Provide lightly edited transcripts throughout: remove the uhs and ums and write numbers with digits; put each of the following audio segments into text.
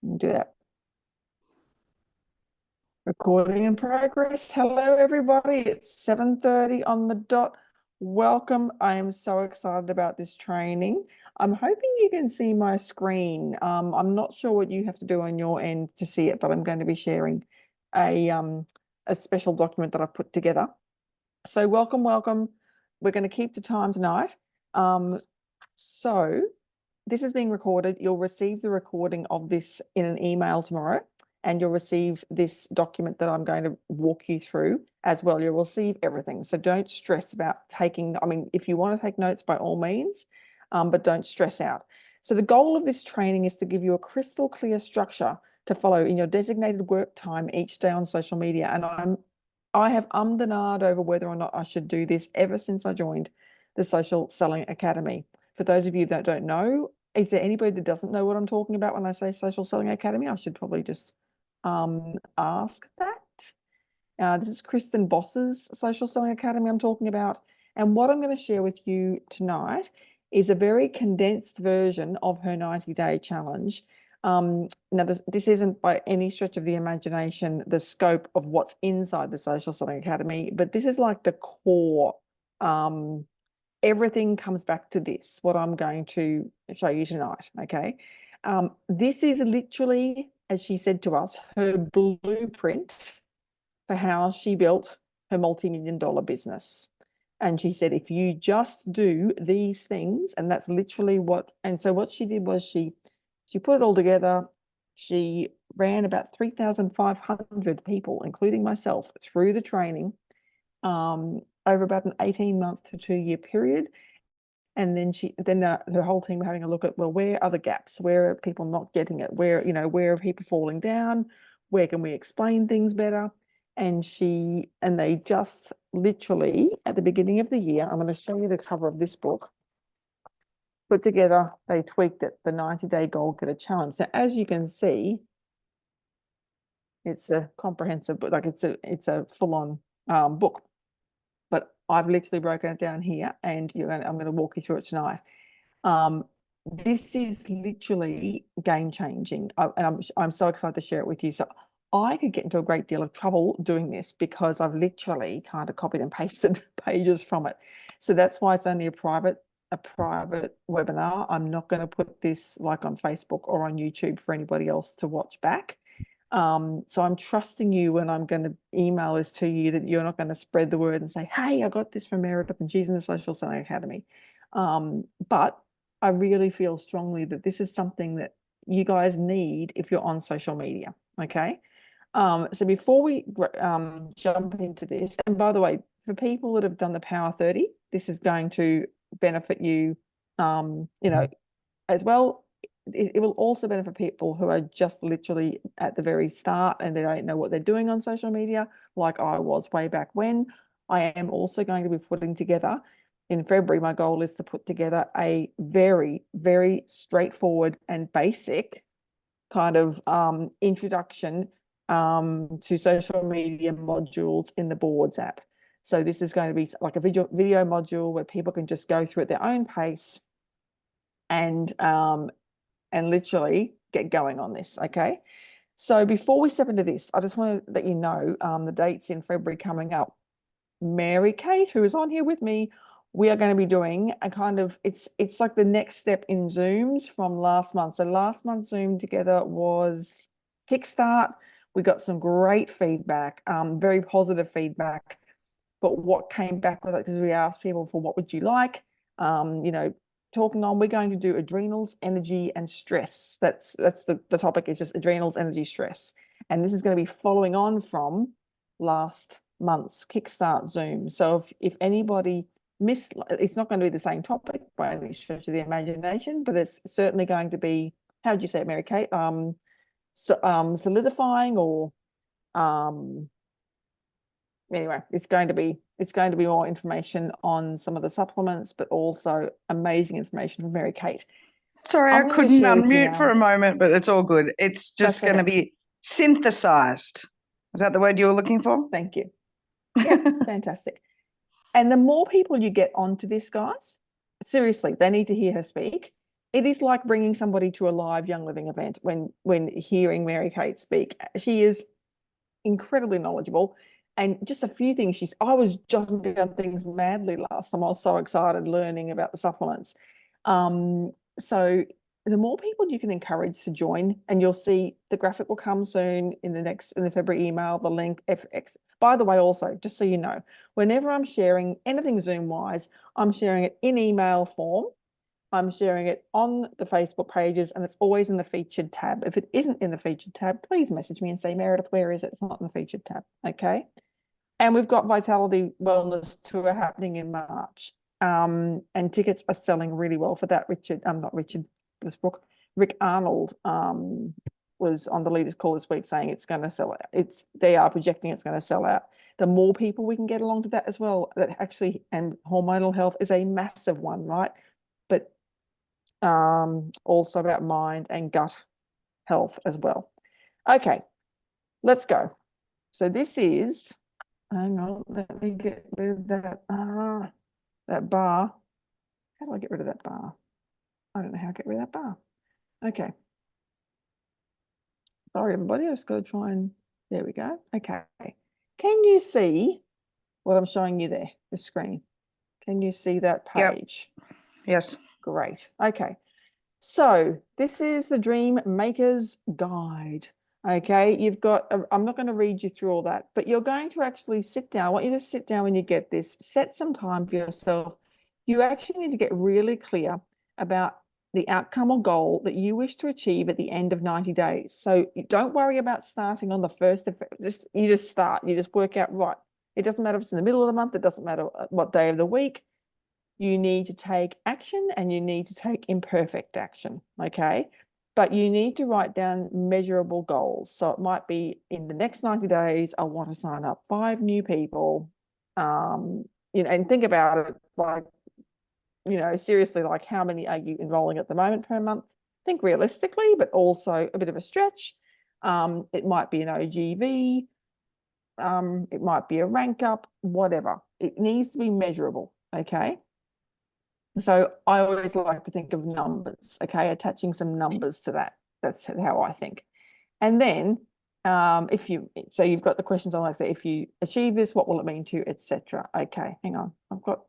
Do that. Recording in progress. Hello, everybody. It's 7:30 on the dot. Welcome. I am so excited about this training. I'm hoping you can see my screen. I'm not sure what you have to do on your end to see it, but I'm going to be sharing a special document that I've put together. So welcome, welcome. We're going to keep to time tonight. So this is being recorded. You'll receive the recording of this in an email tomorrow, and you'll receive this document that I'm going to walk you through as well. You'll receive everything. So don't stress about taking, if you want to take notes, by all means, but don't stress out. So the goal of this training is to give you a crystal clear structure to follow in your designated work time each day on social media. And I have ummed and ahed over whether or not I should do this ever since I joined the Social Selling Academy. For those of you that don't know, is there anybody that doesn't know what I'm talking about when I say Social Selling Academy? I should probably just ask that. This is Kristen Boss's Social Selling Academy I'm talking about. And what I'm going to share with you tonight is a very condensed version of her 90-day challenge. Now, this isn't by any stretch of the imagination the scope of what's inside the Social Selling Academy, but this is like the core. Everything comes back to this, what I'm going to show you tonight, okay? This is literally, as she said to us, her blueprint for how she built her multi-million-dollar business. And she said, if you just do these things, and that's literally and so what she did was she put it all together. She ran about 3,500 people, including myself, through the training over about an 18-month to 2-year period. And then her whole team were having a look at, well, where are the gaps? Where are people not getting it? Where are people falling down? Where can we explain things better? And they just literally at the beginning of the year, I'm going to show you the cover of this book, put together, they tweaked it, the 90-day Goal Getter Challenge. So as you can see, it's a comprehensive book, like it's a full-on book. But I've literally broken it down here, and I'm going to walk you through it tonight. This is literally game changing, and I'm so excited to share it with you. So I could get into a great deal of trouble doing this because I've literally kind of copied and pasted pages from it. So that's why it's only a private webinar. I'm not going to put this like on Facebook or on YouTube for anybody else to watch back. So I'm trusting you when I'm going to email this to you that you're not going to spread the word and say, hey, I got this from Meredith and she's in the Social Selling Academy. But I really feel strongly that this is something that you guys need if you're on social media. Okay. So before we jump into this, and by the way, for people that have done the Power 30, this is going to benefit you, as well. It will also benefit people who are just literally at the very start and they don't know what they're doing on social media, like I was way back when. I am also going to be putting together in February, my goal is to put together a very, very straightforward and basic kind of introduction to social media modules in the Boards app. So this is going to be like a video module where people can just go through at their own pace and literally get going on this, okay? So before we step into this, I just want to let you know the dates in February coming up. Mary Kate, who is on here with me, we are going to be doing a kind of, it's like the next step in Zooms from last month. So last month's Zoom together was Kickstart. We got some great feedback, very positive feedback. But what came back with it, because we asked people for what would you like, talking on, we're going to do adrenals, energy, and stress. That's the topic, is just adrenals, energy, stress. And this is going to be following on from last month's Kickstart Zoom. So if anybody missed, it's not going to be the same topic by any stretch of the imagination, but it's certainly going to be, how do you say it, Mary Kate? Solidifying or anyway, it's going to be more information on some of the supplements, but also amazing information from Mary Kate. Sorry, I couldn't unmute for a moment, but it's all good. It's just going to be synthesized. Is that the word you were looking for? Thank you. Yeah, fantastic. And the more people you get onto this, guys, seriously, they need to hear her speak. it is like bringing somebody to a live Young Living event when hearing Mary Kate speak. She is incredibly knowledgeable. And just a few things I was jotting down things madly last time. I was so excited learning about the supplements. So the more people you can encourage to join, and you'll see the graphic will come soon in the February email, the link FX. By the way, also, just so you know, whenever I'm sharing anything Zoom wise, I'm sharing it in email form. I'm sharing it on the Facebook pages, and it's always in the featured tab. If it isn't in the featured tab, please message me and say, Meredith, where is it? It's not in the featured tab. Okay. And we've got Vitality Wellness Tour happening in March. And tickets are selling really well for that. Rick Arnold was on the leaders call this week saying it's going to sell out. They are projecting it's going to sell out. The more people we can get along to that as well, that actually, and hormonal health is a massive one, right? But also about mind and gut health as well. Okay, let's go. So this is, hang on, let me get rid of that bar. How do I get rid of that bar? I don't know how to get rid of that bar. Okay. Sorry, everybody, I just got to try and, there we go. Okay. Can you see what I'm showing you there, the screen? Can you see that page? Yep. Yes. Great. Okay. So this is the Dream Maker's Guide. Okay, you've got, I'm not going to read you through all that, but you're going to actually sit down. I want you to sit down when you get this, set some time for yourself. You actually need to get really clear about the outcome or goal that you wish to achieve at the end of 90 days. So don't worry about starting on the first of, you just start, you just work out, right. It doesn't matter if it's in the middle of the month, it doesn't matter what day of the week. You need to take action, and you need to take imperfect action, okay? But you need to write down measurable goals. So it might be in the next 90 days, I want to sign up 5 new people, and think about it like, seriously, like how many are you enrolling at the moment per month? Think realistically, but also a bit of a stretch. It might be an OGV, it might be a rank up, whatever. It needs to be measurable, okay? So I always like to think of numbers, okay, attaching some numbers to that. That's how I think. And then so you've got the questions on, like, say, if you achieve this, what will it mean to you, etc. Okay, hang on. I've got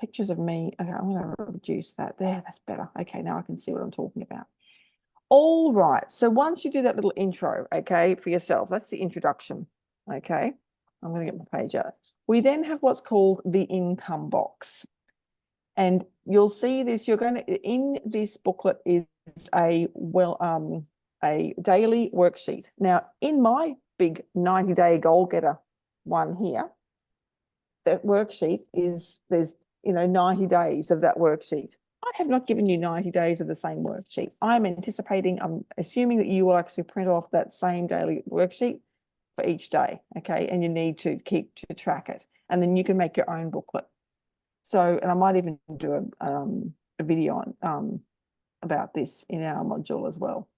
pictures of me. Okay, I'm going to reduce that there. That's better. Okay, now I can see what I'm talking about. All right. So once you do that little intro, okay, for yourself, that's the introduction. Okay, I'm going to get my page out. We then have what's called the income box. And you'll see this, in this booklet is a daily worksheet. Now, in my big 90-day goal getter one here, that worksheet there's 90 days of that worksheet. I have not given you 90 days of the same worksheet. I'm assuming that you will actually print off that same daily worksheet for each day, okay? And you need to keep to track it. And then you can make your own booklet. So, and I might even do a video on about this in our module as well.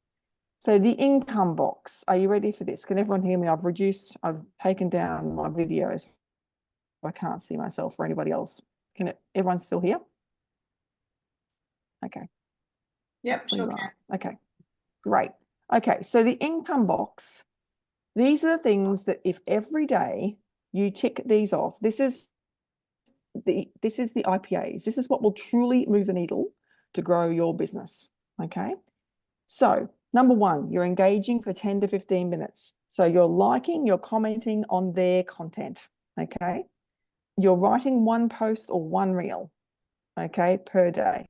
So the income box, are you ready for this? Can everyone hear me? I've taken down my videos. I can't see myself or anybody else. Everyone still hear? Okay. Yep, sure can. Okay, great. Okay, so the income box, these are the things that if every day you tick these off, this is the IPAs. This is what will truly move the needle to grow your business, okay? So number 1, you're engaging for 10 to 15 minutes. So you're liking, you're commenting on their content, okay? You're writing 1 post or 1 reel, okay, per day.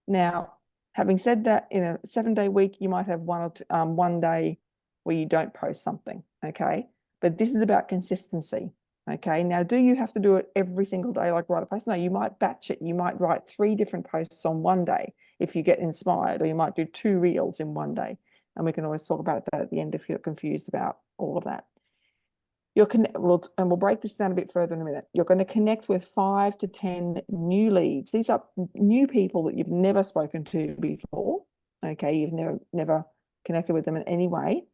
Now, having said that, in a 7-day week, you might have one day where you don't post something, okay? But this is about consistency. Okay, now do you have to do it every single day, like write a post? No, you might batch it. You might write 3 different posts on one day if you get inspired, or you might do 2 reels in one day. And we can always talk about that at the end if you're confused about all of that. We'll break this down a bit further in a minute. You're going to connect with 5 to 10 new leads. These are new people that you've never spoken to before. Okay, you've never connected with them in any way.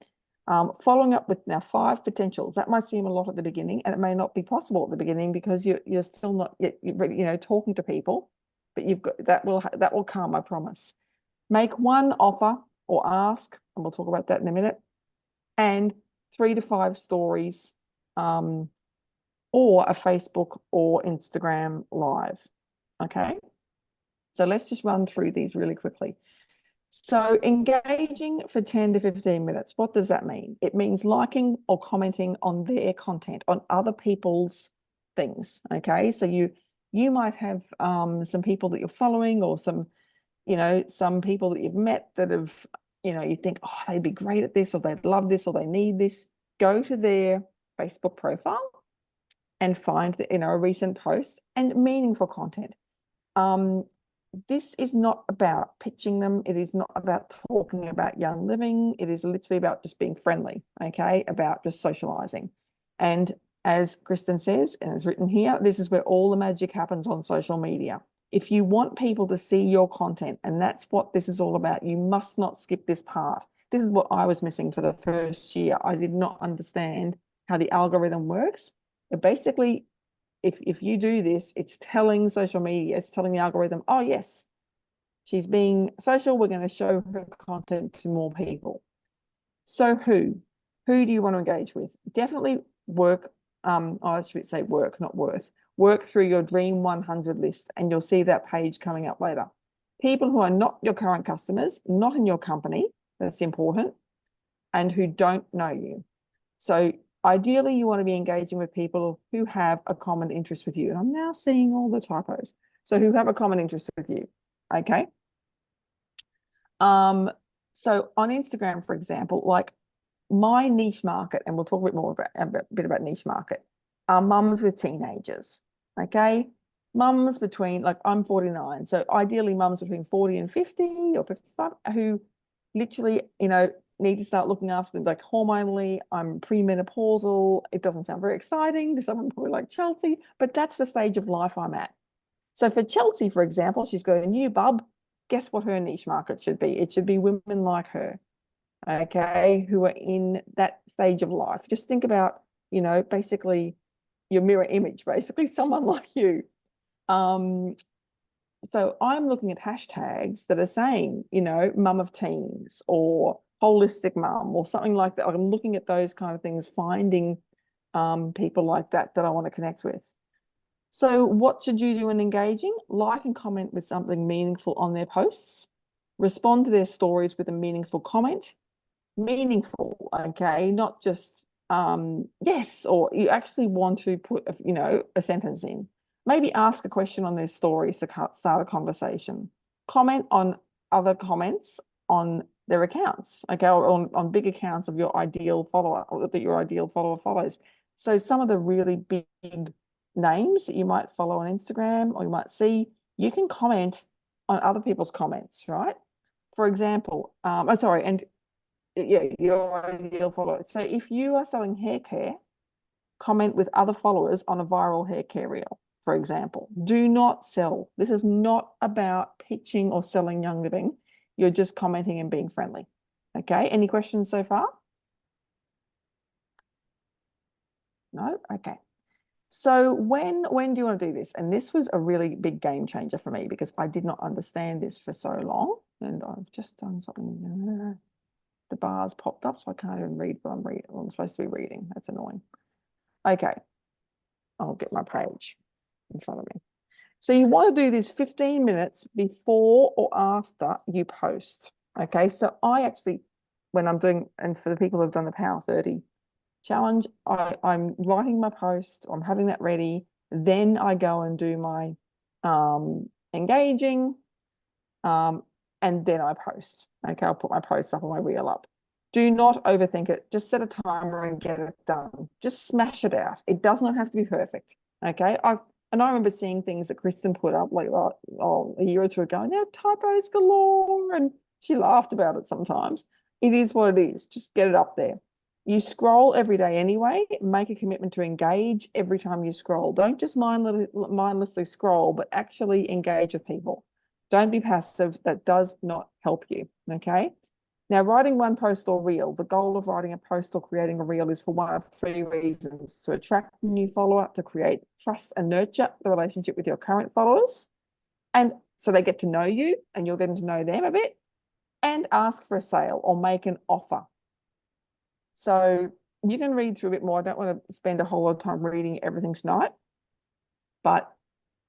Following up with now 5 potentials. That might seem a lot at the beginning, and it may not be possible at the beginning because you're still not yet, talking to people. But you've got that will come, I promise. Make one offer or ask, and we'll talk about that in a minute, and 3 to 5 stories, or a Facebook or Instagram live. Okay. So let's just run through these really quickly. So engaging for 10 to 15 minutes, what does that mean? It means liking or commenting on their content, on other people's things. Okay. So you might have some people that you're following, or some people that you've met that have, you think, oh, they'd be great at this, or they'd love this, or they need this. Go to their Facebook profile and find a recent post and meaningful content. This is not about pitching them. It is not about talking about Young Living. It is literally about just being friendly, okay? About just socializing. And as Kristen says, and it's written here, this is where all the magic happens on social media. If you want people to see your content, and that's what this is all about, you must not skip this part. This is what I was missing for the first year. I did not understand how the algorithm works. It basically, if you do this, it's telling social media, it's telling the algorithm, oh yes, she's being social, we're going to show her content to more people. So who do you want to engage with? Definitely work, I should say work, not worth. Work through your Dream 100 list, and you'll see that page coming up later. People who are not your current customers, not in your company, that's important, and who don't know you. So ideally, you want to be engaging with people who have a common interest with you. And I'm now seeing all the typos. So who have a common interest with you, okay? So on Instagram, for example, like my niche market, and we'll talk a bit more about niche market, are mums with teenagers, okay? Mums between, like, I'm 49, so ideally mums between 40 and 50 or 55 who literally, need to start looking after them, like hormonally. I'm premenopausal. It doesn't sound very exciting to someone probably like Chelsea, but that's the stage of life I'm at. So for Chelsea, for example, she's got a new bub. Guess what her niche market should be? It should be women like her, okay, who are in that stage of life. Just think about, basically your mirror image, basically someone like you. So I'm looking at hashtags that are saying, mum of teens or holistic mum or something like that. I'm looking at those kind of things, finding people like that I want to connect with. So what should you do in engaging? Like and comment with something meaningful on their posts. Respond to their stories with a meaningful comment. Meaningful, okay? Not just yes, or you actually want to put, a sentence in. Maybe ask a question on their stories to start a conversation. Comment on other comments on their accounts, okay, or on big accounts of your ideal follower, or that your ideal follower follows. So some of the really big names that you might follow on Instagram or you might see, you can comment on other people's comments, right? For example, your ideal follower. So if you are selling hair care, comment with other followers on a viral hair care reel, for example. Do not sell. This is not about pitching or selling Young Living. You're just commenting and being friendly. Okay, any questions so far? No? Okay. So when do you want to do this? And this was a really big game changer for me because I did not understand this for so long. And I've just done something. The bars popped up, so I can't even read what I'm supposed to be reading. That's annoying. Okay, I'll get my page in front of me. So you want to do this 15 minutes before or after you post. Okay, so I actually, when I'm doing, and for the people who've done the Power 30 challenge, I'm writing my post, I'm having that ready, then I go and do my engaging, and then I post. Okay, I'll put my post up or my reel up. Do not overthink it. Just set a timer and get it done. Just smash it out. It does not have to be perfect. Okay, I remember seeing things that Kristen put up like a year or two ago, and there are typos galore, and she laughed about it sometimes. It is what it is. Just get it up there. You scroll every day anyway. Make a commitment to engage every time you scroll. Don't just mindlessly scroll, but actually engage with people. Don't be passive. That does not help you, okay? Now, writing one post or reel, the goal of writing a post or creating a reel is for one of 3 reasons: to attract a new follower, to create trust and nurture the relationship with your current followers, and so they get to know you and you're getting to know them a bit, and ask for a sale or make an offer. So you can read through a bit more. I don't want to spend a whole lot of time reading everything tonight, but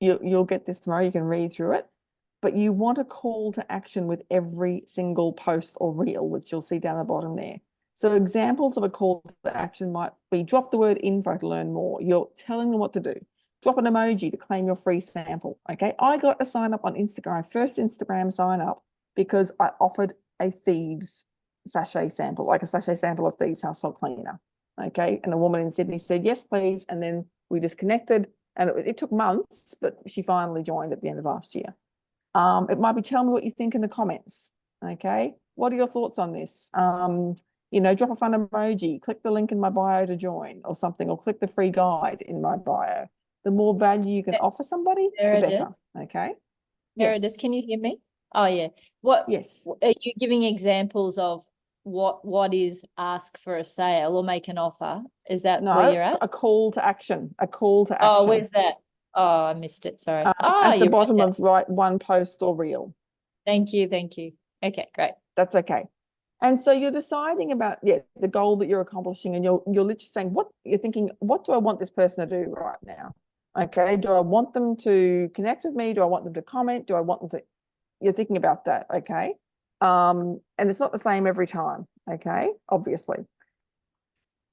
you'll get this tomorrow. You can read through it, but you want a call to action with every single post or reel, which you'll see down the bottom there. So examples of a call to action might be drop the word info to learn more. You're telling them what to do. Drop an emoji to claim your free sample. Okay. I got a sign up on Instagram, first Instagram sign up, because I offered a thieves sachet sample, like a sachet sample of thieves household cleaner. Okay. And a woman in Sydney said, yes, please. And then we disconnected, and it took months, but she finally joined at the end of last year. It might be, tell me what you think in the comments. Okay. What are your thoughts on this? You know, drop a fun emoji, click the link in my bio to join or something, or click the free guide in my bio. The more value you can offer somebody, the better. Okay. Meredith, Yes. can you hear me? Oh yeah. What? Yes. Are you giving examples of what is ask for a sale or make an offer? Is that where you're at? A call to action. A call to action. Oh, where's that? Oh, I missed it. Sorry. At the bottom of one post or reel. Thank you. Thank you. Okay, great. That's okay. And so you're deciding about the goal that you're accomplishing, and you're literally saying, what you're thinking, what do I want this person to do right now? Okay, do I want them to connect with me? Do I want them to comment? Do I want them to? You're thinking about that, okay? And it's not the same every time, okay? Obviously.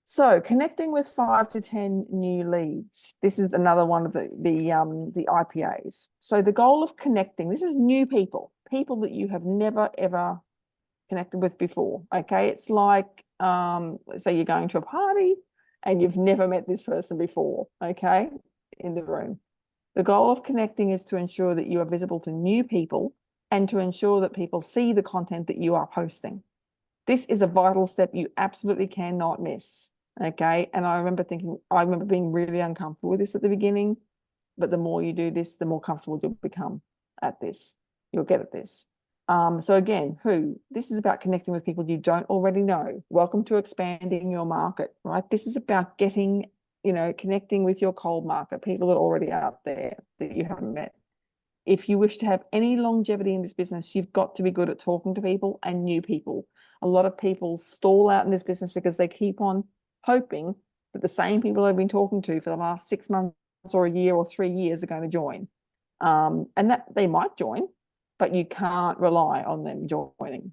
So connecting with 5 to 10 new leads. This is another one of the IPAs. So the goal of connecting, this is new people that you have never ever connected with before. Okay, it's like say you're going to a party and you've never met this person before, okay, in the room. The goal of connecting is to ensure that you are visible to new people and to ensure that people see the content that you are posting. This is a vital step you absolutely cannot miss. Okay, and I remember being really uncomfortable with this at the beginning, but the more you do this, the more comfortable you'll become at this. You'll get at this. So again, this is about connecting with people you don't already know. Welcome to expanding your market, right? This is about getting, connecting with your cold market, people that are already out there that you haven't met. If you wish to have any longevity in this business, you've got to be good at talking to people and new people. A lot of people stall out in this business because they keep on hoping that the same people they've been talking to for the last 6 months or a year or 3 years are going to join. And that they might join, but you can't rely on them joining.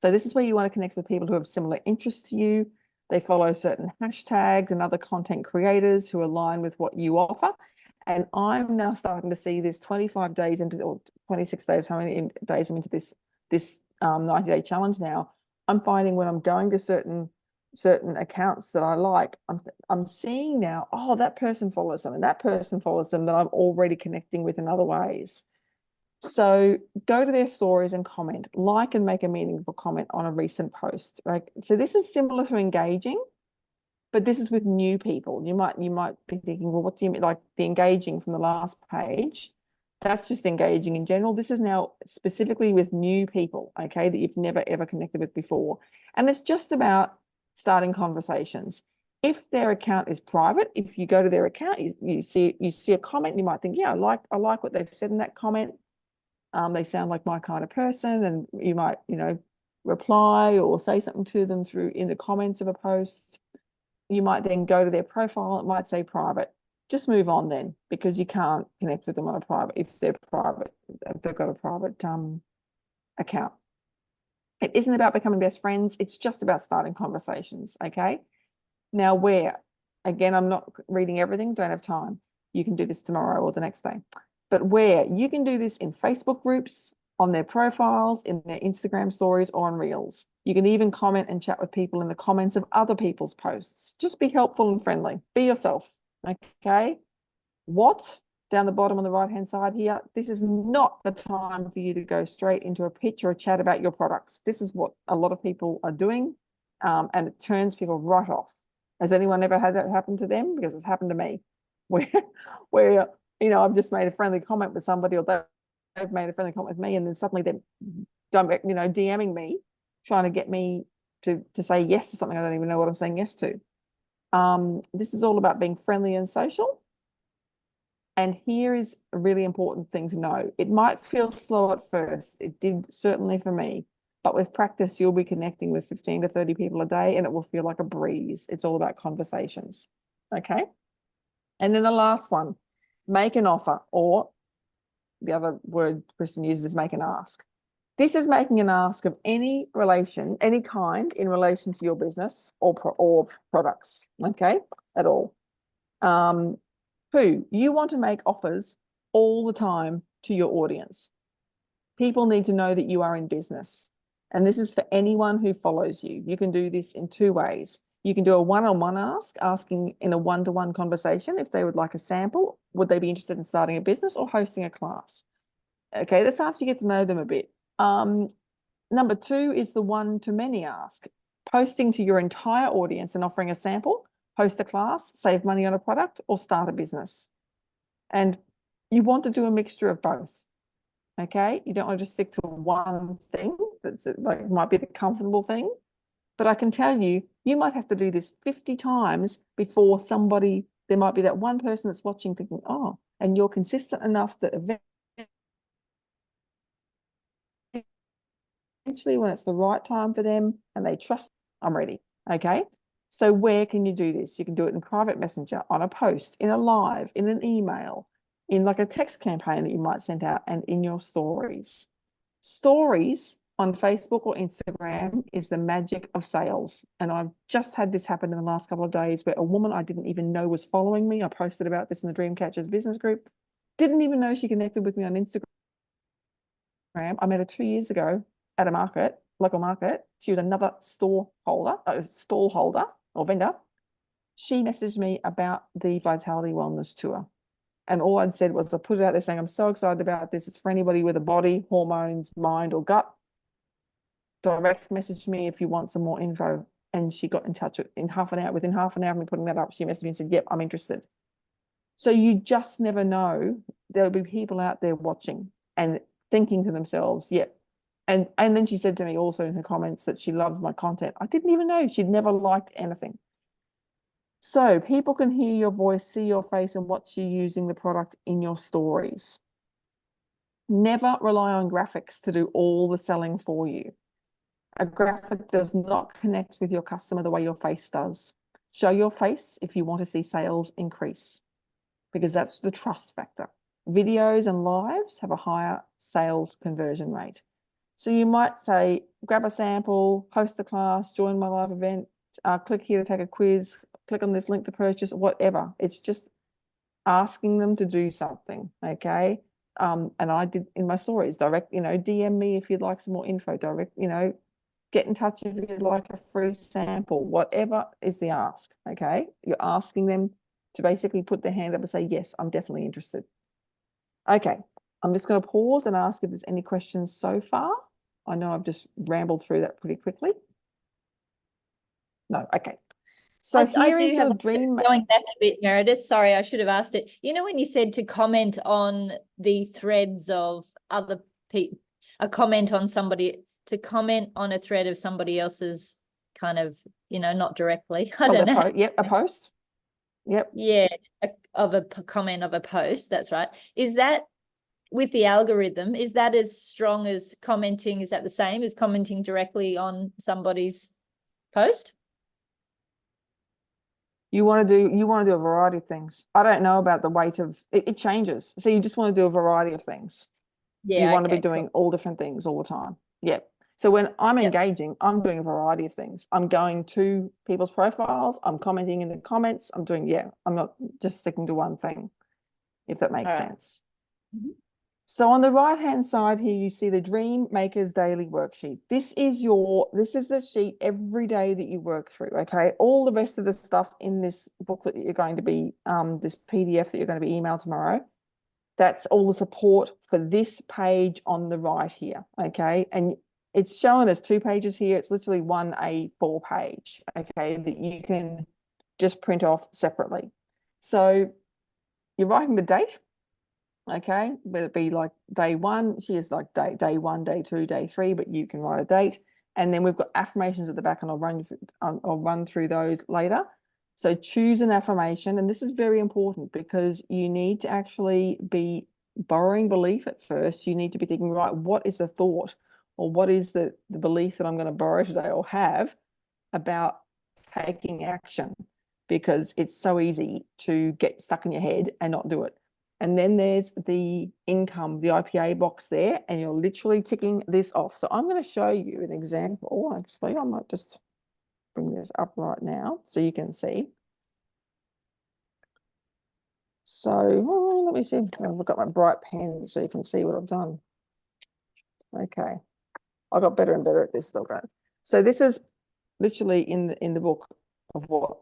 So this is where you want to connect with people who have similar interests to you. They follow certain hashtags and other content creators who align with what you offer. And I'm now starting to see this 25 days into, or 26 days, how many days I'm into this 90-day challenge now. I'm finding when I'm going to certain accounts that I like, I'm seeing now, oh, that person follows them and that person follows them that I'm already connecting with in other ways. So go to their stories and comment, like and make a meaningful comment on a recent post. Right? So this is similar to engaging, but this is with new people. You might be thinking, well, what do you mean? Like the engaging from the last page, that's just engaging in general. This is now specifically with new people, okay, that you've never ever connected with before. And it's just about starting conversations. If their account is private, if you go to their account, you see a comment, you might think, yeah, I like what they've said in that comment. They sound like my kind of person, and you might, reply or say something to them in the comments of a post. You might then go to their profile. It might say private. Just move on then, because you can't connect with them on a private if they've got a private account. It isn't about becoming best friends. It's just about starting conversations. Okay. Now, again, I'm not reading everything. Don't have time. You can do this tomorrow or the next day. But where you can do this in Facebook groups, on their profiles, in their Instagram stories, or on Reels. You can even comment and chat with people in the comments of other people's posts. Just be helpful and friendly. Be yourself. Okay. What? Down the bottom on the right-hand side here, this is not the time for you to go straight into a pitch or a chat about your products. This is what a lot of people are doing, and it turns people right off. Has anyone ever had that happen to them? Because it's happened to me, where I've just made a friendly comment with somebody, or they've made a friendly comment with me, and then suddenly they're DMing me, trying to get me to say yes to something I don't even know what I'm saying yes to. This is all about being friendly and social. And here is a really important thing to know. It might feel slow at first. It did certainly for me. But with practice, you'll be connecting with 15 to 30 people a day and it will feel like a breeze. It's all about conversations. Okay. And then the last one, make an offer, or the other word Kristen uses is make an ask. This is making an ask of any relation, any kind in relation to your business or products, okay, at all. You want to make offers all the time to your audience. People need to know that you are in business. And this is for anyone who follows you. You can do this in two ways. You can do a one-on-one asking in a one-to-one conversation if they would like a sample. Would they be interested in starting a business or hosting a class? Okay, that's after you get to know them a bit. Number two is the one-to-many ask. Posting to your entire audience and offering a sample, host a class, save money on a product, or start a business. And you want to do a mixture of both. Okay, you don't want to just stick to one thing that's like might be the comfortable thing. But I can tell you, you might have to do this 50 times before there might be that one person that's watching thinking, oh, and you're consistent enough that eventually when it's the right time for them and they trust, I'm ready. Okay. So where can you do this? You can do it in private messenger, on a post, in a live, in an email, in like a text campaign that you might send out, and in your stories. Stories on Facebook or Instagram is the magic of sales. And I've just had this happen in the last couple of days where a woman I didn't even know was following me. I posted about this in the Dreamcatchers business group. Didn't even know she connected with me on Instagram. I met her 2 years ago at a local market. She was another stall holder or vendor. She messaged me about the Vitality Wellness Tour. And all I'd said was, I put it out there saying, I'm so excited about this. It's for anybody with a body, hormones, mind, or gut. Direct message me if you want some more info. And she got in touch within half an hour of me putting that up. She messaged me and said, yep, I'm interested. So you just never know. There'll be people out there watching and thinking to themselves, yep. And then she said to me also in her comments that she loves my content. I didn't even know. She'd never liked anything. So people can hear your voice, see your face, and watch you using the product in your stories. Never rely on graphics to do all the selling for you. A graphic does not connect with your customer the way your face does. Show your face if you want to see sales increase, because that's the trust factor. Videos and lives have a higher sales conversion rate. So you might say, grab a sample, host a class, join my live event, click here to take a quiz, click on this link to purchase, whatever. It's just asking them to do something, okay? And I did in my stories, direct, DM me if you'd like some more info, direct, get in touch if you'd like a free sample, whatever is the ask, okay? You're asking them to basically put their hand up and say, yes, I'm definitely interested. Okay, I'm just going to pause and ask if there's any questions so far. I know I've just rambled through that pretty quickly. No, okay. So here is your dream. Going back a bit, Meredith, sorry, I should have asked it. You know, when you said to comment on the threads of other people, to comment on a thread of somebody else's kind of, not directly. I don't know. Yep, a post. Yep. Yeah, of a comment of a post. That's right. Is that with the algorithm? Is that as strong as commenting? Is that the same as commenting directly on somebody's post? You want to do a variety of things. I don't know about the weight of it changes. So you just want to do a variety of things. Yeah. You want to be doing all different things all the time. Yeah. So when I'm engaging, I'm doing a variety of things. I'm going to people's profiles, I'm commenting in the comments, I'm not just sticking to one thing, if that makes sense. Mm-hmm. So on the right-hand side here, you see the Dream Makers Daily Worksheet. This is the sheet every day that you work through, okay? All the rest of the stuff in this booklet that you're going to be, this PDF that you're going to be emailed tomorrow, that's all the support for this page on the right here, okay? And it's showing us 2 pages here. It's literally one A4 page, okay, that you can just print off separately. So you're writing the date. Okay, whether it be like day 1, she is like day 1, day 2, day 3, but you can write a date. And then we've got affirmations at the back, and I'll run through those later. So choose an affirmation, and this is very important because you need to actually be borrowing belief at first. You need to be thinking, right, what is the thought? or what is the belief that I'm going to borrow today or have about taking action, because it's so easy to get stuck in your head and not do it. And then there's the income, the IPA box there, and you're literally ticking this off. So I'm going to show you an example. Actually, I might just bring this up right now so you can see. So let me see. I've got my bright pen so you can see what I've done. Okay. I got better and better at this still. So this is literally in the book of what.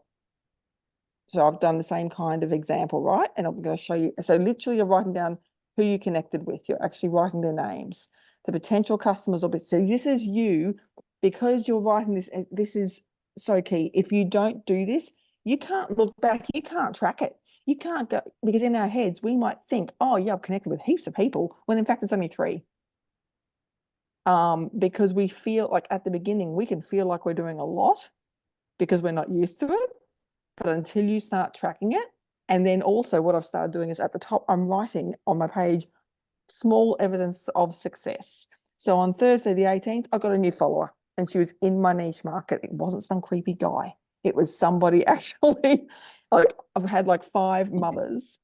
So I've done the same kind of example, right? And I'm going to show you. So literally you're writing down who you connected with. You're actually writing their names, the potential customers. So this is you, because you're writing this. This is so key. If you don't do this, you can't look back. You can't track it. You can't go, because in our heads, we might think, oh yeah, I've connected with heaps of people, when in fact it's only 3. Because we feel like at the beginning, we can feel like we're doing a lot because we're not used to it. But until you start tracking it, and then also what I've started doing is at the top, I'm writing on my page, small evidence of success. So on Thursday, the 18th, I got a new follower, and she was in my niche market. It wasn't some creepy guy. It was somebody actually, like I've had like 5 mothers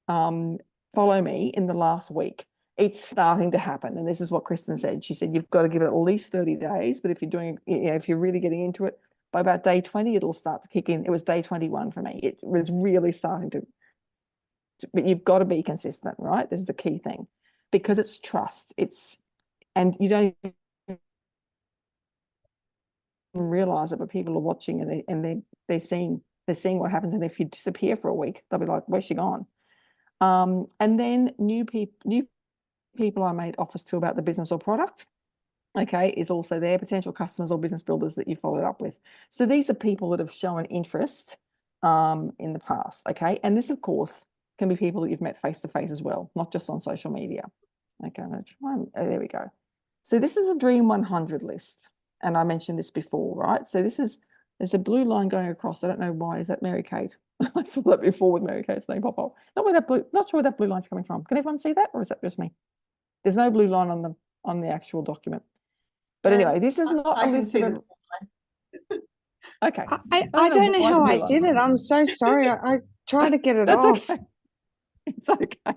follow me in the last week. It's starting to happen. And this is what Kristen said. She said, you've got to give it at least 30 days. But if you're doing, if you're really getting into it, by about day 20, it'll start to kick in. It was day 21 for me. It was really starting to, but you've got to be consistent, right? This is the key thing, because it's trust. And you don't even realize it, but people are watching and they're seeing what happens. And if you disappear for a week, they'll be like, where's she gone? And then new people I made offers to about the business or product, okay, is also there, potential customers or business builders that you followed up with. So these are people that have shown interest in the past, okay? And this, of course, can be people that you've met face-to-face as well, not just on social media. Okay, I'm going to try and, there we go. So this is a Dream 100 list, and I mentioned this before, right? So there's a blue line going across. I don't know why. Is that Mary Kate? I saw that before with Mary Kate's name pop up. Not sure where that blue line's coming from. Can everyone see that, or is that just me? There's no blue line on the actual document. But anyway, this is not a list of. Okay. I don't know how I did it. I'm so sorry. I tried to get it off. Okay. It's okay.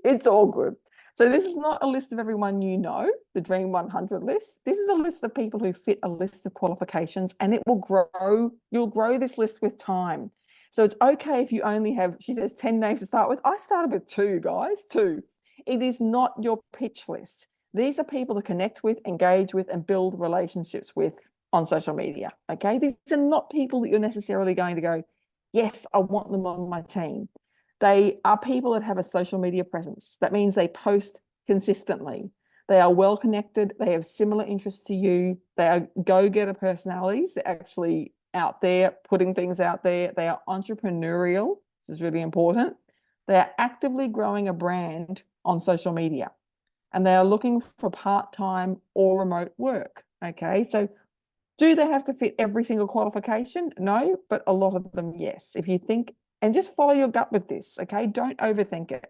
It's all good. So this is not a list of everyone you know, the Dream 100 list. This is a list of people who fit a list of qualifications, and it will grow. You'll grow this list with time. So it's okay if you only have, she says, 10 names to start with. I started with 2, guys, 2. It is not your pitch list. These are people to connect with, engage with, and build relationships with on social media, okay? These are not people that you're necessarily going to go, yes, I want them on my team. They are people that have a social media presence. That means they post consistently. They are well connected. They have similar interests to you. They are go-getter personalities. They're actually out there putting things out there. They are entrepreneurial. This is really important. They are actively growing a brand on social media, and they are looking for part-time or remote work. Okay, so do they have to fit every single qualification? No, but a lot of them, yes. If you think, and just follow your gut with this, okay? Don't overthink it.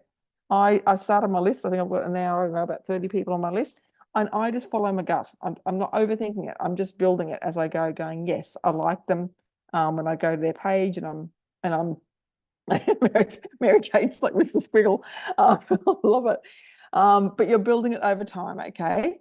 I started my list. I think I've got now about 30 people on my list, and I just follow my gut. I'm not overthinking it. I'm just building it as I go, going, yes, I like them. When I go to their page and I'm Mary Kate's like Mr. Squiggle. I love it. But you're building it over time, okay?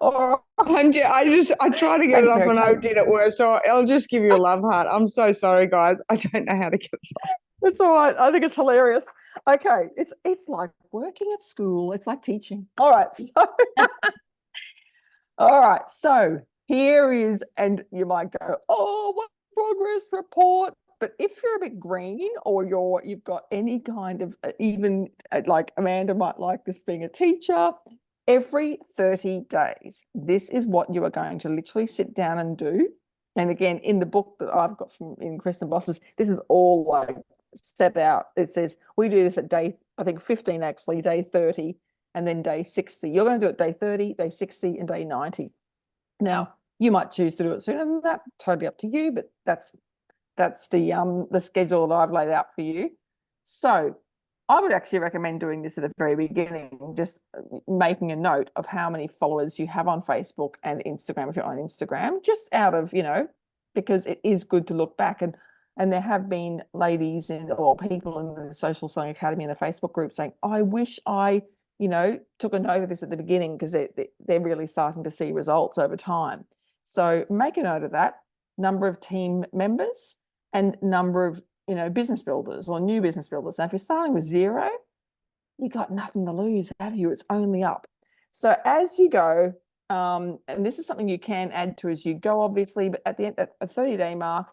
Or I try to get it up and I did it worse. So I'll just give you a love heart. I'm so sorry, guys. I don't know how to get it off. It's all right. I think it's hilarious. Okay. It's like working at school. It's like teaching. All right. So all right. So here is, and you might go, oh, what progress report? But if you're a bit green, or you've got any kind of, even like Amanda might like this being a teacher, every 30 days, this is what you are going to literally sit down and do. And again, in the book that I've got in Kristen Bosses, this is all like set out. It says we do this at day, I think 15 actually, day 30, and then day 60. You're going to do it day 30, day 60, and day 90. Now, you might choose to do it sooner than that, totally up to you, but that's the schedule that I've laid out for you. So I would actually recommend doing this at the very beginning, just making a note of how many followers you have on Facebook and Instagram if you're on Instagram, just out of, because it is good to look back. And there have been ladies or people in the Social Selling Academy in the Facebook group saying, I wish I, took a note of this at the beginning, because they're really starting to see results over time. So make a note of that. Number of team members and number of business builders or new business builders. Now, if you're starting with 0, you got nothing to lose, have you? It's only up. So as you go, and this is something you can add to as you go, obviously, but at the end, at a 30-day mark,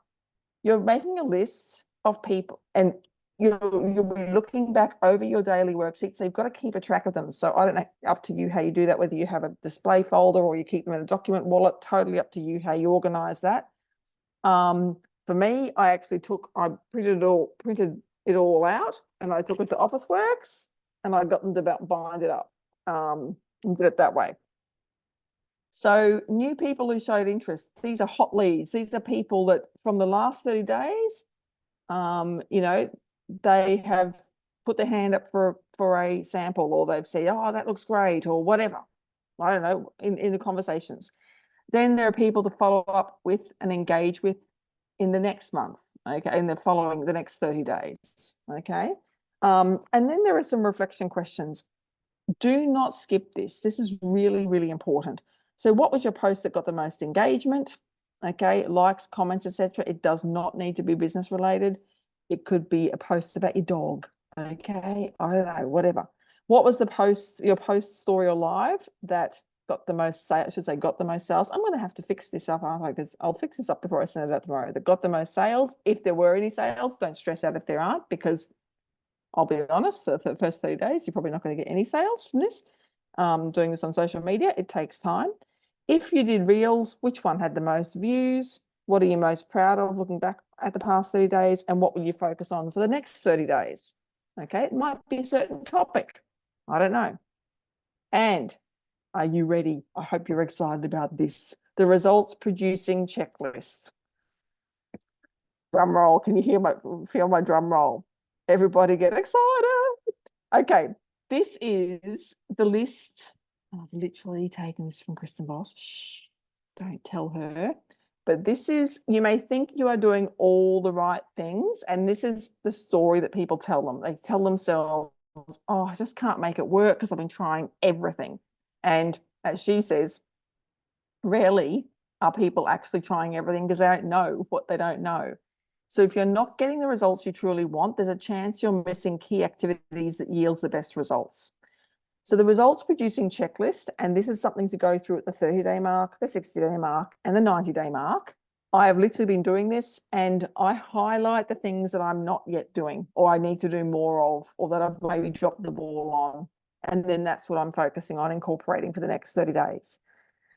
you're making a list of people, and you'll be looking back over your daily worksheet. So you've got to keep a track of them. So I don't know, up to you how you do that, whether you have a display folder or you keep them in a document wallet, totally up to you how you organize that. For me, I printed it all out, and I took it to Officeworks, and I got them to bind it up, and did it that way. So new people who showed interest, these are hot leads. These are people that from the last 30 days, they have put their hand up for a sample, or they've said, oh, that looks great, or whatever. I don't know, in the conversations. Then there are people to follow up with and engage with in the next month, okay, in the next 30 days, okay? And then there are some reflection questions. Do not skip this. This is really, really important. So what was your post that got the most engagement? Okay, likes, comments, etc. It does not need to be business related. It could be a post about your dog, okay? I don't know, whatever. What was your post, story, or live that got the most sales? I should say got the most sales. I'm going to have to fix this up, aren't I? Because I'll fix this up before I send it out tomorrow. That got the most sales. If there were any sales, don't stress out if there aren't, because I'll be honest, for the first 30 days, you're probably not going to get any sales from this. Doing this on social media, it takes time. If you did reels, which one had the most views? What are you most proud of looking back at the past 30 days? And what will you focus on for the next 30 days? Okay, it might be a certain topic. I don't know. And are you ready? I hope you're excited about this. The results producing checklist. Drum roll. Can you feel my drum roll? Everybody get excited. Okay, this is the list. I've literally taken this from Kristen Voss. Shh, don't tell her. But this is, you may think you are doing all the right things, and this is the story that people tell them. They tell themselves, oh, I just can't make it work because I've been trying everything. And as she says, rarely are people actually trying everything because they don't know what they don't know. So if you're not getting the results you truly want, there's a chance you're missing key activities that yields the best results. So the results producing checklist, and this is something to go through at the 30-day mark, the 60-day mark, and the 90-day mark. I have literally been doing this, and I highlight the things that I'm not yet doing, or I need to do more of, or that I've maybe dropped the ball on. And then that's what I'm focusing on incorporating for the next 30 days.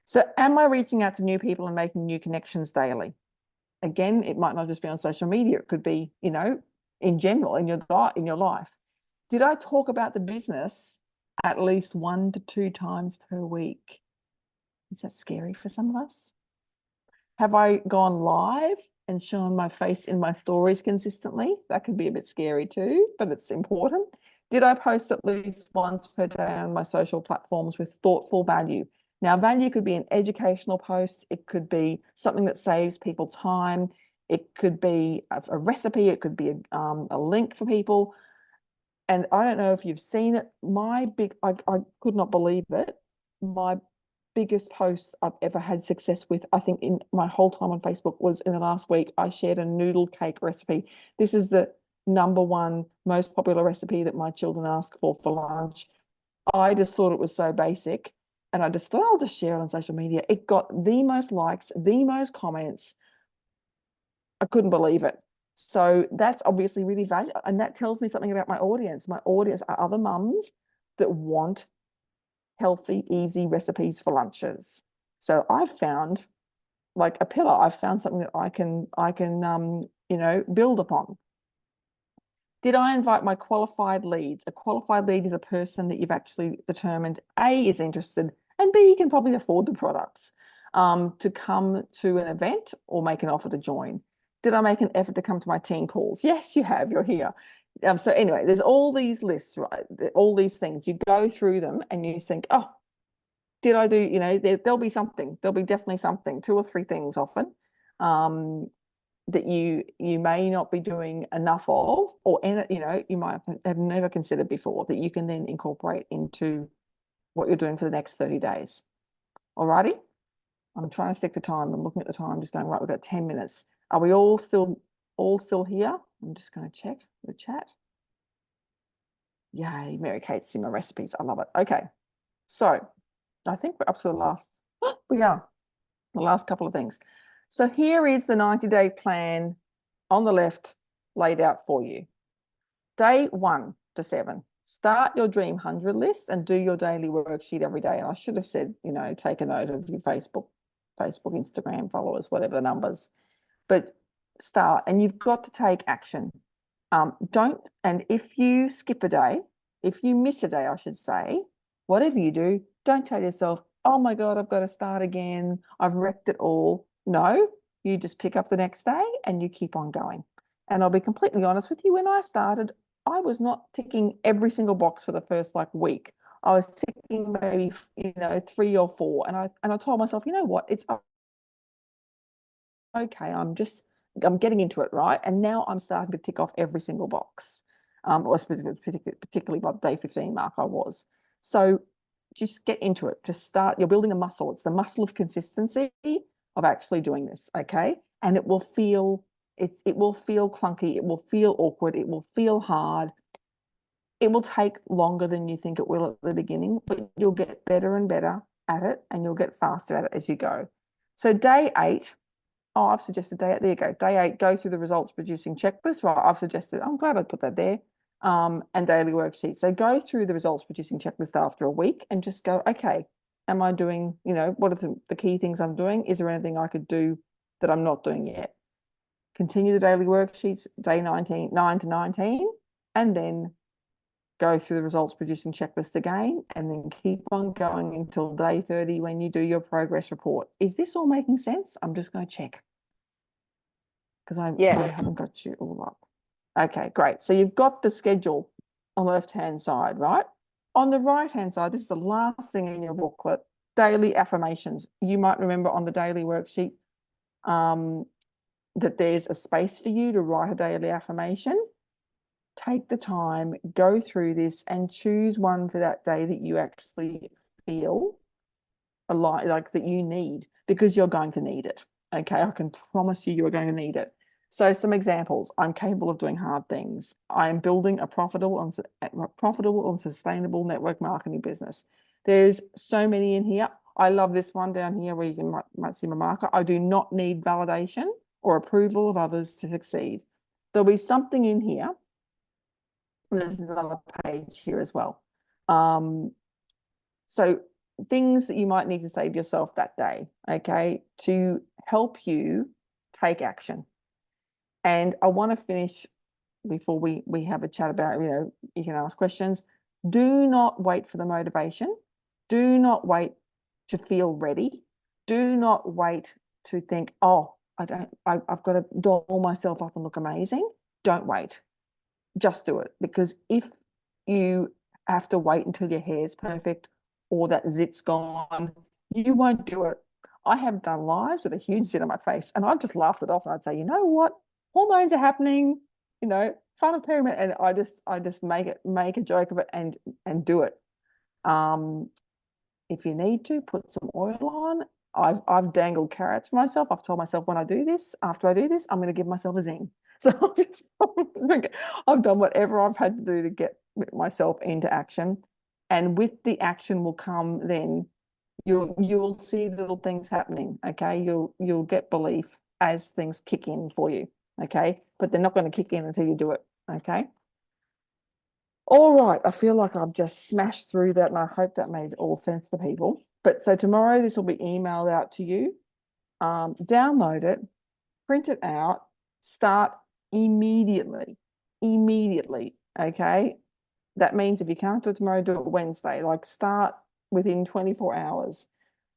So am I reaching out to new people and making new connections daily? Again, it might not just be on social media. It could be, in general, in your life. Did I talk about the business at least 1 to 2 times per week? Is that scary for some of us? Have I gone live and shown my face in my stories consistently? That could be a bit scary too, but it's important. Did I post at least once per day on my social platforms with thoughtful value? Now, value could be an educational post. It could be something that saves people time. It could be a recipe. It could be a link for people. And I don't know if you've seen it. I could not believe it. My biggest post I've ever had success with, I think in my whole time on Facebook, was in the last week. I shared a noodle cake recipe. This is the #1 most popular recipe that my children ask for lunch. I just thought it was so basic, and I just thought I'll just share it on social media. It got the most likes, the most comments. I couldn't believe it. So that's obviously really valuable, and that tells me something about my audience. My audience are other mums that want healthy, easy recipes for lunches. So I've found like a pillar. I've found something that I can build upon. Did I invite my qualified leads? A qualified lead is a person that you've actually determined A, is interested, and B, can probably afford the products, to come to an event or make an offer to join. Did I make an effort to come to my team calls? Yes, you have. You're here. So anyway, there's all these lists, right? All these things. You go through them and you think, oh, did I do, there'll be something. There'll be definitely something, 2 or 3 things often that you may not be doing enough of, or you might have never considered before, that you can then incorporate into what you're doing for the next 30 days. Alrighty? I'm trying to stick to time. I'm looking at the time, just going, right, we've got 10 minutes. Are we all still here? I'm just going to check the chat. Yay, Mary Kate's in my recipes. I love it. Okay. So I think we're up to the last, we are, the last couple of things. So here is the 90-day plan on the left laid out for you. Day 1 to 7, start your Dream 100 list and do your daily worksheet every day. And I should have said, take a note of your Facebook, Instagram followers, whatever the numbers, but start, and you've got to take action. And if you skip a day, if you miss a day, I should say, whatever you do, don't tell yourself, oh my God, I've got to start again. I've wrecked it all. No, you just pick up the next day and you keep on going. And I'll be completely honest with you, when I started, I was not ticking every single box for the first week. I was ticking maybe, 3 or 4. And I told myself, you know what, it's okay. I'm getting into it, right? And now I'm starting to tick off every single box. Particularly by day 15 mark, I was. So just get into it. Just start. You're building a muscle. It's the muscle of consistency of actually doing this, okay? And it will feel clunky. It will feel awkward. It will feel hard. It will take longer than you think it will at the beginning, but you'll get better and better at it, and you'll get faster at it as you go. So day 8. Oh, I've suggested day 8. There you go. Day 8, go through the results producing checklist. Right, I've suggested, I'm glad I put that there. And daily worksheet. So go through the results producing checklist after a week and just go, okay, am I doing, what are the key things I'm doing? Is there anything I could do that I'm not doing yet? Continue the daily worksheets, day 9 to 19, and then go through the results producing checklist again, and then keep on going until day 30 when you do your progress report. Is this all making sense? I'm just going to check, because I haven't got you all up. Okay, great. So you've got the schedule on the left-hand side, right? On the right-hand side, this is the last thing in your booklet, daily affirmations. You might remember on the daily worksheet that there's a space for you to write a daily affirmation. Take the time, go through this, and choose one for that day that you actually feel like that you need, because you're going to need it. Okay, I can promise you are going to need it. So some examples: I'm capable of doing hard things. I'm building a profitable and sustainable network marketing business. There's so many in here. I love this one down here where you might see my marker. I do not need validation or approval of others to succeed. There'll be something in here. There's another page here as well. So things that you might need to say to yourself that day, okay, to help you take action. And I want to finish before we have a chat about, you can ask questions. Do not wait for the motivation. Do not wait to feel ready. Do not wait to think, oh, I've got to doll myself up and look amazing. Don't wait. Just do it. Because if you have to wait until your hair's perfect or that zit's gone, you won't do it. I have done lives with a huge zit on my face, and I've just laughed it off, and I'd say, you know what? Hormones are happening, fun of period, and I just make a joke of it and do it. If you need to, put some oil on. I've dangled carrots for myself. I've told myself, after I do this, I'm going to give myself a zing. So I've done whatever I've had to do to get myself into action, and with the action will come then you'll see little things happening. Okay, you'll get belief as things kick in for you. Okay, but they're not going to kick in until you do it. Okay. All right, I feel like I've just smashed through that, and I hope that made all sense to people. But so tomorrow this will be emailed out to you. Download it, print it out, start immediately. Okay, that means if you can't do it tomorrow, do it Wednesday. Start within 24 hours.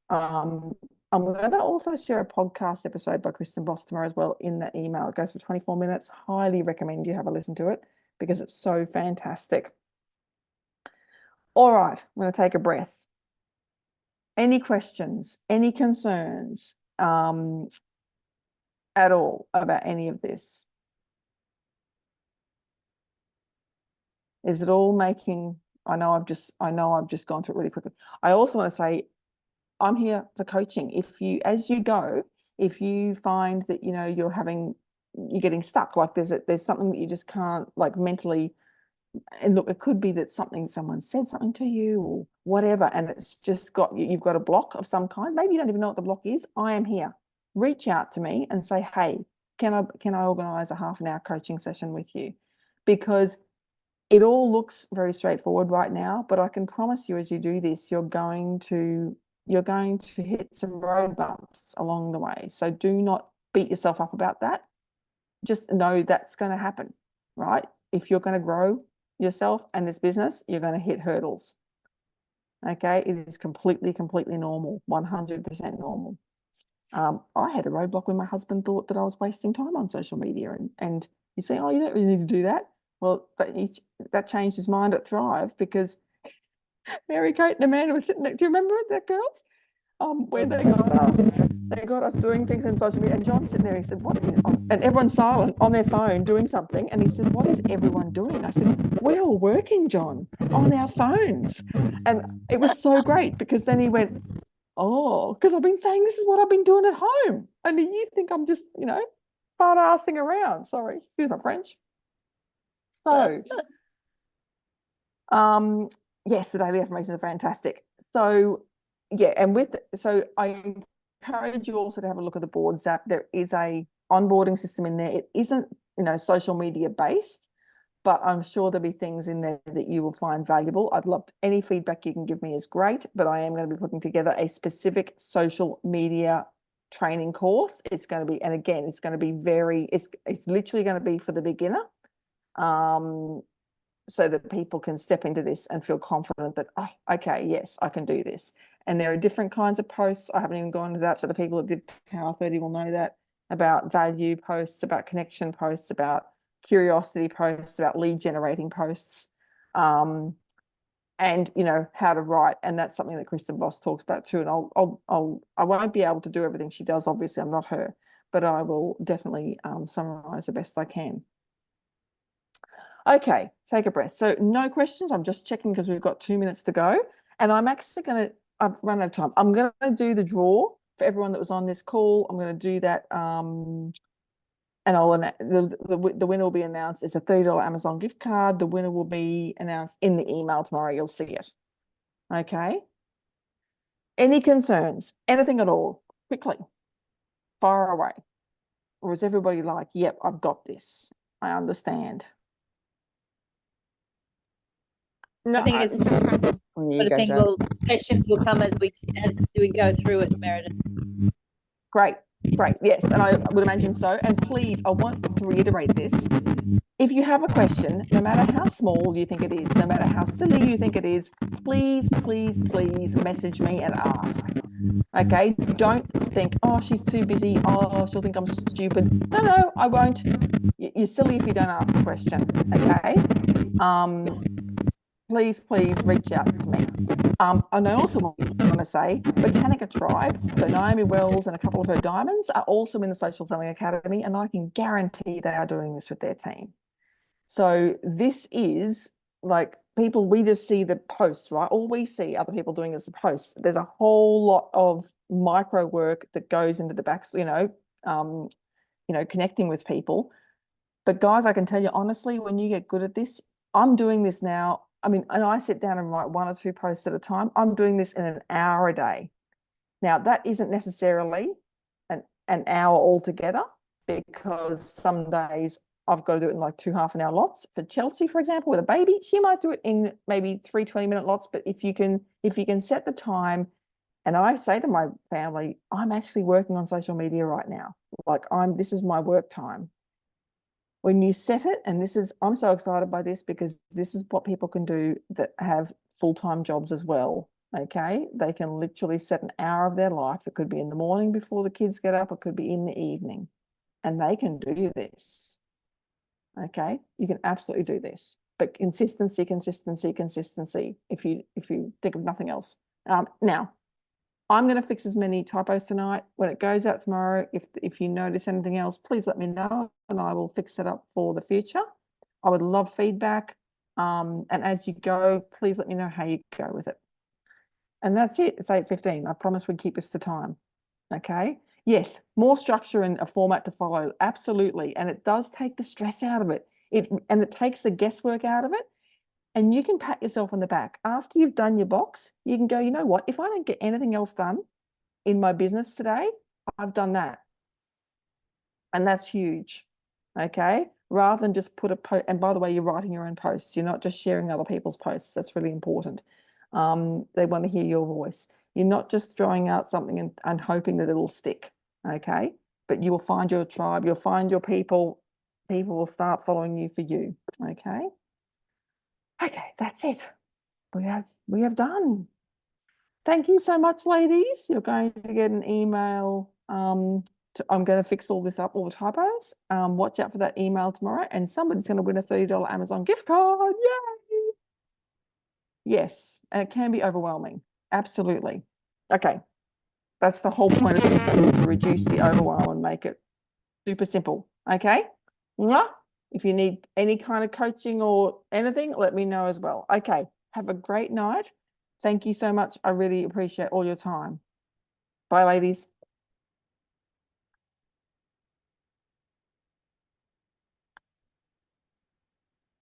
I'm going to also share a podcast episode by Kristen Boss tomorrow as well in that email. It goes for 24 minutes. Highly recommend you have a listen to it. because it's so fantastic. All right, I'm going to take a breath. Any questions, any concerns at all about any of this? Is it all making, I know I've just gone through it really quickly. I also want to say, I'm here for coaching. If you, as you go, if you find that, you know, you're getting stuck, like there's something that you just can't, like, mentally, and look, it could be that someone said something to you or whatever, and it's just you've got a block of some kind. Maybe you don't even know what the block is. I am here. Reach out to me and say, hey, can I organize a half an hour coaching session with you? Because it all looks very straightforward right now, but I can promise you, as you do this, you're going to hit some road bumps along the way. So do not beat yourself up about that. Just know that's going to happen, right? If you're going to grow yourself and this business, you're going to hit hurdles. Okay, it is completely normal, 100% normal. I had a roadblock when my husband thought that I was wasting time on social media, and you say, oh, you don't really need to do that. Well, that changed his mind at Thrive, because Mary Kate and Amanda were sitting there. Do you remember it, that girls? When they got us doing things on social media, and John sitting there, he said, what? And everyone's silent on their phone doing something, and he said, what is everyone doing? I said, we're all working, John, on our phones. And it was so great, because then he went, oh, because I've been saying this is what I've been doing at home, and you think I'm just, you know, fart-assing around. Sorry, excuse my French. So yes, the daily affirmations are fantastic. So yeah, and so I encourage you also to have a look at the Boards app. There is a onboarding system in there. It isn't, you know, social media based, but I'm sure there'll be things in there that you will find valuable. I'd love any feedback you can give me is great, but I am going to be putting together a specific social media training course. It's going to be, and again, it's going to be it's literally going to be for the beginner. So that people can step into this and feel confident that, oh, okay, yes, I can do this. And there are different kinds of posts. I haven't even gone into that. So the people that did Power 30 will know that, about value posts, about connection posts, about curiosity posts, about lead generating posts, and, you know, how to write. And that's something that Kristen Voss talks about too. And I won't be able to do everything she does. Obviously, I'm not her, but I will definitely summarize the best I can. Okay, take a breath. So no questions. I'm just checking because we've got 2 minutes to go. And I'm actually I've run out of time. I'm going to do the draw for everyone that was on this call. I'm going to do that. And the winner will be announced. It's a $30 Amazon gift card. The winner will be announced in the email tomorrow. You'll see it. Okay. Any concerns? Anything at all? Quickly. Fire away. Or is everybody like, yep, I've got this. I understand. No, I think it's but I think questions will come as we go through it, Meredith. Great, yes, and I would imagine so. And please, I want to reiterate this. If you have a question, no matter how small you think it is, no matter how silly you think it is, please message me and ask. Okay, don't think, oh, she's too busy, oh, she'll think I'm stupid. No, I won't. You're silly if you don't ask the question. Okay. Please reach out to me. And I also want to say Botanica Tribe, so Naomi Wells and a couple of her diamonds are also in the Social Selling Academy, and I can guarantee they are doing this with their team. So this is like, people, we just see the posts, right? All we see other people doing is the posts. There's a whole lot of micro work that goes into the back, connecting with people. But guys, I can tell you honestly, when you get good at this, I'm doing this now. I mean, and I sit down and write 1 or 2 posts at a time. I'm doing this in an hour a day. Now, that isn't necessarily an hour altogether, because some days I've got to do it in like 2 half-an-hour lots. For Chelsea, for example, with a baby, she might do it in maybe 3 20-minute lots. But if you can set the time, and I say to my family, I'm actually working on social media right now. Like, this is my work time. When you set it, and I'm so excited by this, because this is what people can do that have full-time jobs as well. Okay, they can literally set an hour of their life. It could be in the morning before the kids get up, it could be in the evening, and they can do this. Okay, you can absolutely do this, but consistency, consistency, consistency. If you think of nothing else. Now, I'm going to fix as many typos tonight. When it goes out tomorrow, if you notice anything else, please let me know, and I will fix it up for the future. I would love feedback. And as you go, please let me know how you go with it. And that's it. It's 8:15. I promise we keep this to time. Okay. Yes, more structure and a format to follow. Absolutely. And it does take the stress out of it. And it takes the guesswork out of it. And you can pat yourself on the back. After you've done your box, you can go, you know what? If I don't get anything else done in my business today, I've done that. And that's huge. Okay. Rather than just put a post. And by the way, you're writing your own posts. You're not just sharing other people's posts. That's really important. They want to hear your voice. You're not just throwing out something and hoping that it'll stick. Okay. But you will find your tribe. You'll find your people. People will start following you for you. Okay. Okay, that's it. We have done. Thank you so much, ladies. You're going to get an email. I'm going to fix all this up, all the typos. Watch out for that email tomorrow, and somebody's going to win a $30 Amazon gift card. Yay! Yes, and it can be overwhelming. Absolutely. Okay, that's the whole point of this, is to reduce the overwhelm and make it super simple. Okay. Mwah. If you need any kind of coaching or anything, let me know as well. Okay. Have a great night. Thank you so much. I really appreciate all your time. Bye, ladies.